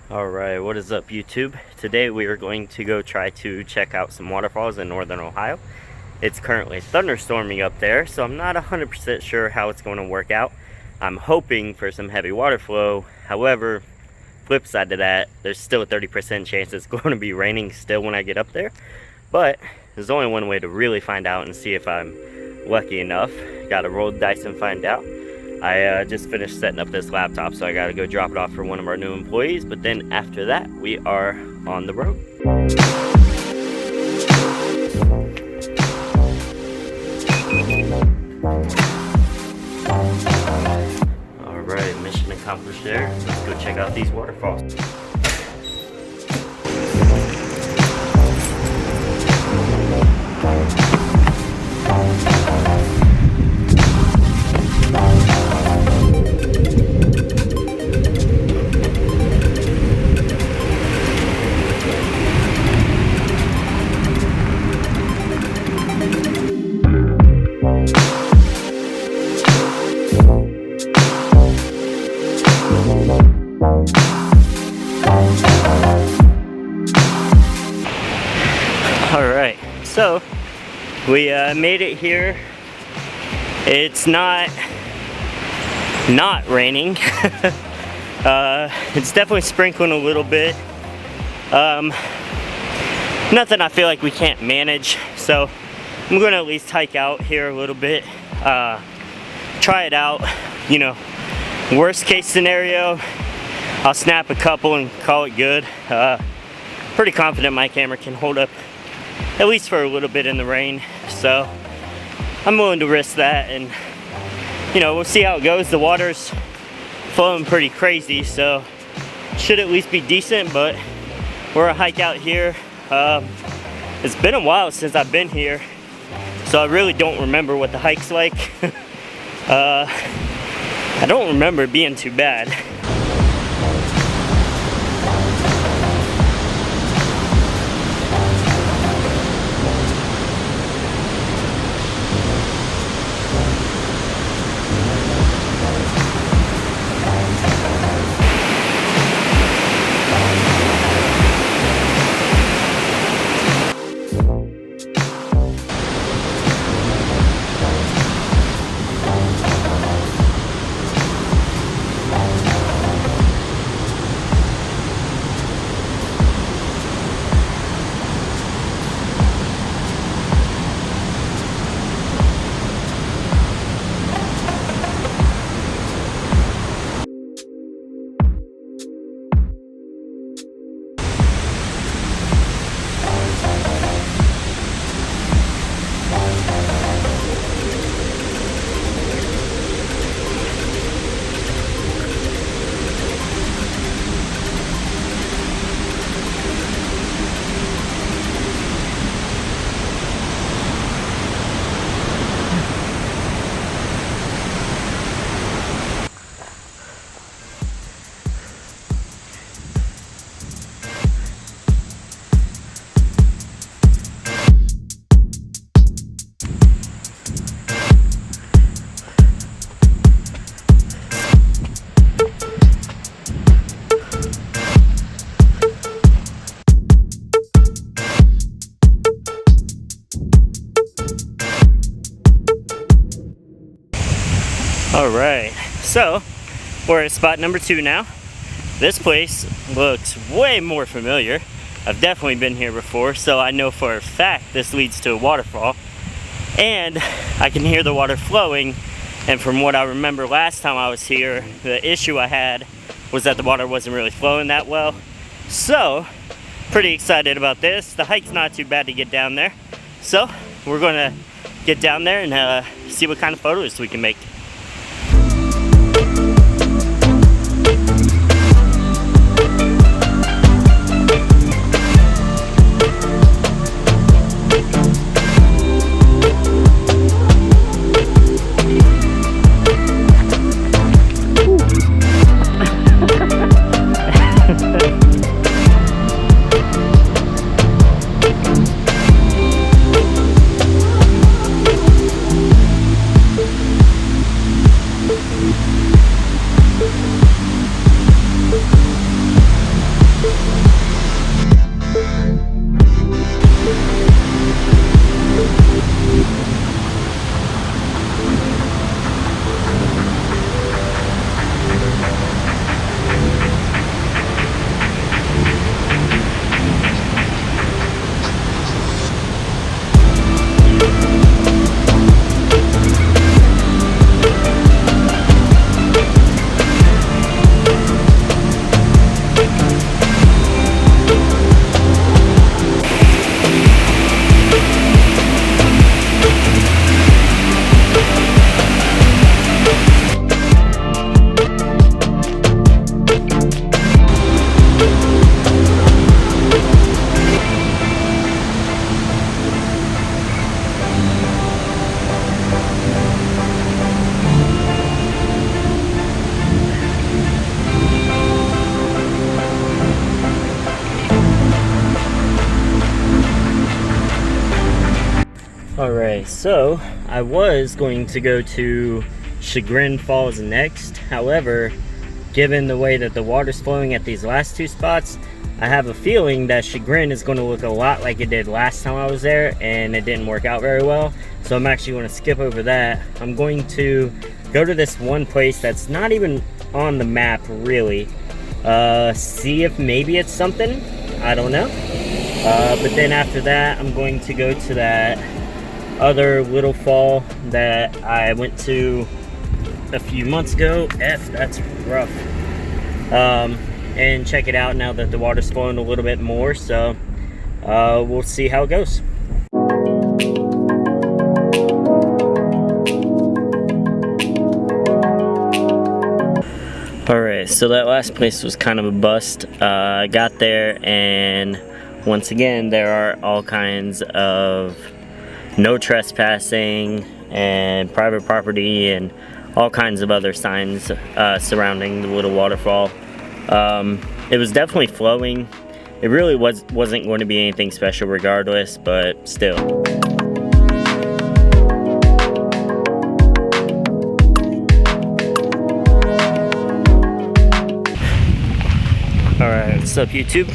Alright, what is up YouTube? Today we are going to go try to check out some waterfalls in northern Ohio. It's currently thunderstorming up there, so I'm not 100% sure how it's going to work out. I'm hoping for some heavy water flow. However, flip side to that, there's still a 30% chance it's going to be raining still when I get up there. But there's only one way to really find out and see if I'm lucky enough. Gotta roll the dice and find out. I just finished setting up this laptop, so I gotta go drop it off for one of our new employees, but then after that, we are on the road. Alright, mission accomplished there. Let's go check out these waterfalls. Alright, so we made it here. It's not raining. It's definitely sprinkling a little bit. Nothing I feel like we can't manage, so I'm gonna at least hike out here a little bit, try it out. You know, worst case scenario, I'll snap a couple and call it good. Pretty confident my camera can hold up at least for a little bit in the rain, so I'm willing to risk that, and you know, we'll see how it goes. The water's flowing pretty crazy, so should at least be decent, but we're a hike out here. It's been a while since I've been here, so I really don't remember what the hike's like. I don't remember it being too bad. Alright, so we're at spot number 2 now. This place looks way more familiar. I've definitely been here before, so I know for a fact this leads to a waterfall. And I can hear the water flowing, and from what I remember last time I was here, the issue I had was that the water wasn't really flowing that well. So, pretty excited about this. The hike's not too bad to get down there. So, we're gonna get down there and see what kind of photos we can make. Alright, so I was going to go to Chagrin Falls next. However, given the way that the water's flowing at these last two spots, I have a feeling that Chagrin is going to look a lot like it did last time I was there, and it didn't work out very well. So I'm actually going to skip over that. I'm going to go to this one place that's not even on the map really. See if maybe it's something. I don't know. But then after that, I'm going to go to that other little fall that I went to a few months ago. That's rough. And check it out now that the water's flowing a little bit more. So we'll see how it goes. Alright, so that last place was kind of a bust. I got there, and once again there are all kinds of no trespassing and private property and all kinds of other signs surrounding the little waterfall. It was definitely flowing. It really wasn't going to be anything special regardless, but still. Alright, what's up YouTube?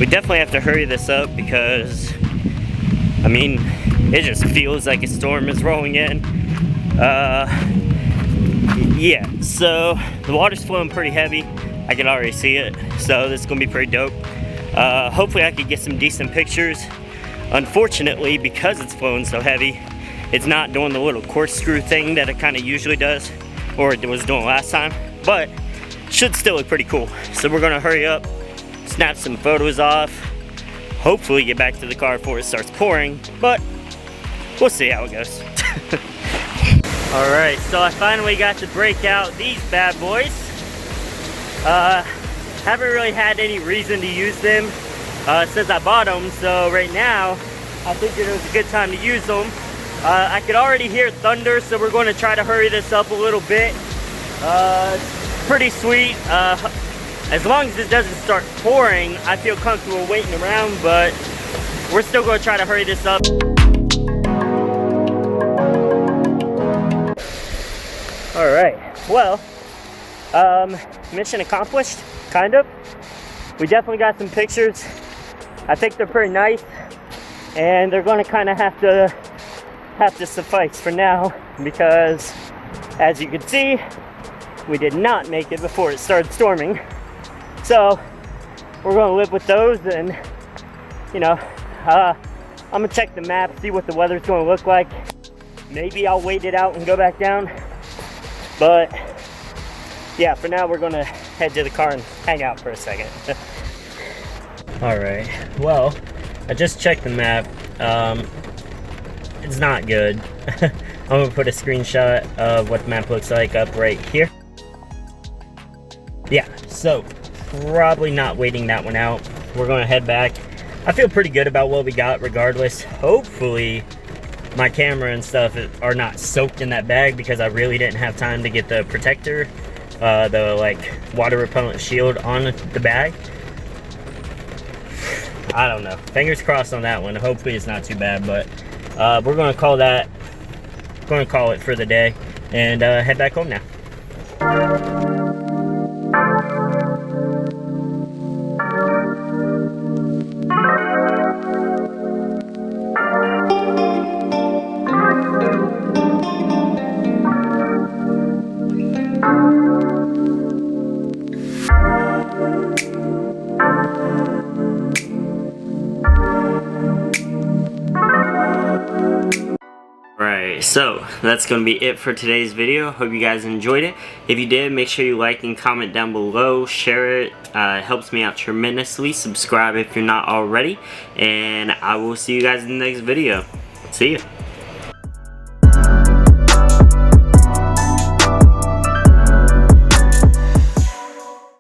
We definitely have to hurry this up because, I mean, it just feels like a storm is rolling in. Yeah, so the water's flowing pretty heavy. I can already see it, so this is gonna be pretty dope. Hopefully I can get some decent pictures. Unfortunately, because it's flowing so heavy, it's not doing the little corkscrew thing that it kind of usually does, or it was doing last time, but should still look pretty cool. So we're gonna hurry up, snap some photos off, hopefully get back to the car before it starts pouring, but we'll see how it goes. Alright, so I finally got to break out these bad boys. Haven't really had any reason to use them since I bought them, so right now I think it was a good time to use them. I could already hear thunder, so we're going to try to hurry this up a little bit. Pretty sweet. As long as it doesn't start pouring, I feel comfortable waiting around, but we're still going to try to hurry this up. Alright, well, mission accomplished, kind of. We definitely got some pictures. I think they're pretty nice, and they're going to kind of have to suffice for now, because as you can see, we did not make it before it started storming. So we're going to live with those, and you know, I'm going to check the map, see what the weather's going to look like. Maybe I'll wait it out and go back down. But yeah, for now we're going to head to the car and hang out for a second. Alright, well, I just checked the map. It's not good. I'm going to put a screenshot of what the map looks like up right here. Yeah, so probably not waiting that one out. We're going to head back. I feel pretty good about what we got regardless. Hopefully my camera and stuff are not soaked in that bag, because I really didn't have time to get the protector, the like water repellent shield on the bag. I don't know. Fingers crossed on that one. Hopefully it's not too bad, but we're going to call it for the day and head back home now. Alright, so that's going to be it for today's video. Hope you guys enjoyed it. If you did, make sure you like and comment down below. Share it. It helps me out tremendously. Subscribe if you're not already. And I will see you guys in the next video. See ya.